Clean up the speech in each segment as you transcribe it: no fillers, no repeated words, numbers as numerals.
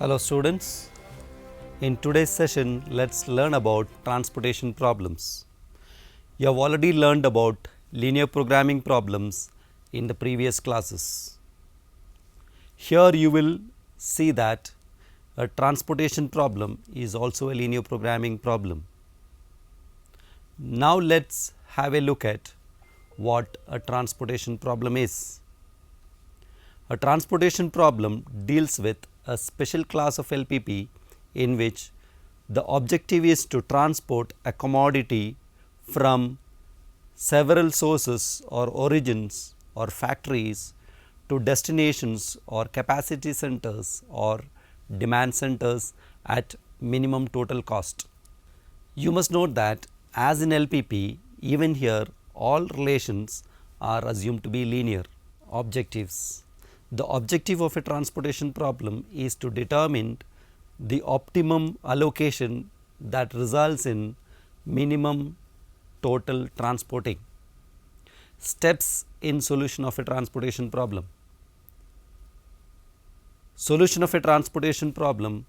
Hello students, in today's session let's learn about transportation problems. You have already learned about linear programming problems in the previous classes. Here you will see that a transportation problem is also a linear programming problem. Now let's have a look at what a transportation problem is. A transportation problem deals with a special class of LPP in which the objective is to transport a commodity from several sources or origins or factories to destinations or capacity centers or demand centers at minimum total cost. You must note that as in LPP, even here all relations are assumed to be linear objectives. The objective of a transportation problem is to determine the optimum allocation that results in minimum total transporting. Steps in solution of a transportation problem. Solution of a transportation problem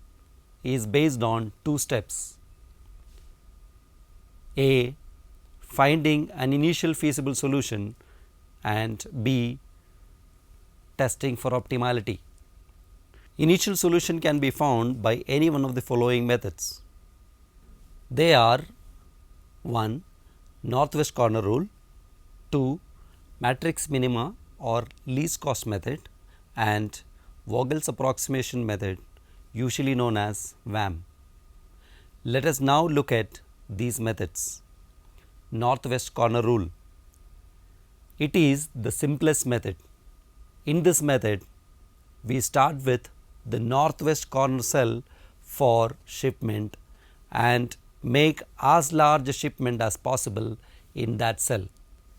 is based on two steps. A. Finding an initial feasible solution, and B. Testing for optimality. Initial solution can be found by any one of the following methods. They are 1. Northwest corner rule, 2. Matrix minima or least cost method, and Vogel's approximation method, usually known as VAM. Let us now look at these methods. Northwest corner rule. It is the simplest method. In this method, we start with the northwest corner cell for shipment and make as large a shipment as possible in that cell.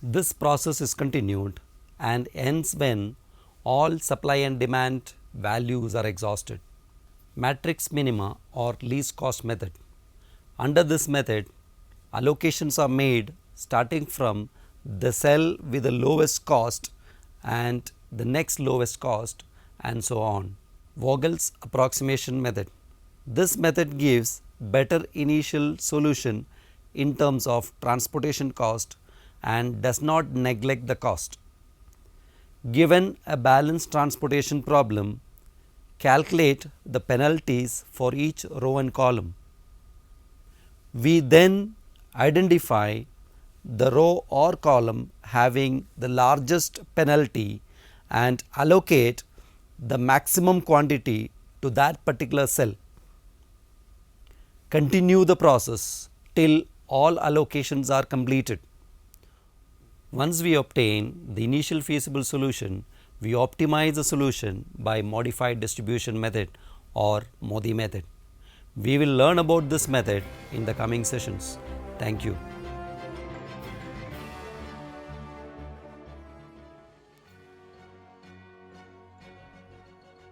This process is continued and ends when all supply and demand values are exhausted. Matrix minima or least cost method. Under this method, allocations are made starting from the cell with the lowest cost and the next lowest cost and so on. Vogel's approximation method. This method gives better initial solution in terms of transportation cost and does not neglect the cost. Given a balanced transportation problem, calculate the penalties for each row and column. We then identify the row or column having the largest penalty and allocate the maximum quantity to that particular cell. Continue the process till all allocations are completed. Once we obtain the initial feasible solution, we optimize the solution by modified distribution method or MODI method. We will learn about this method in the coming sessions. Thank you.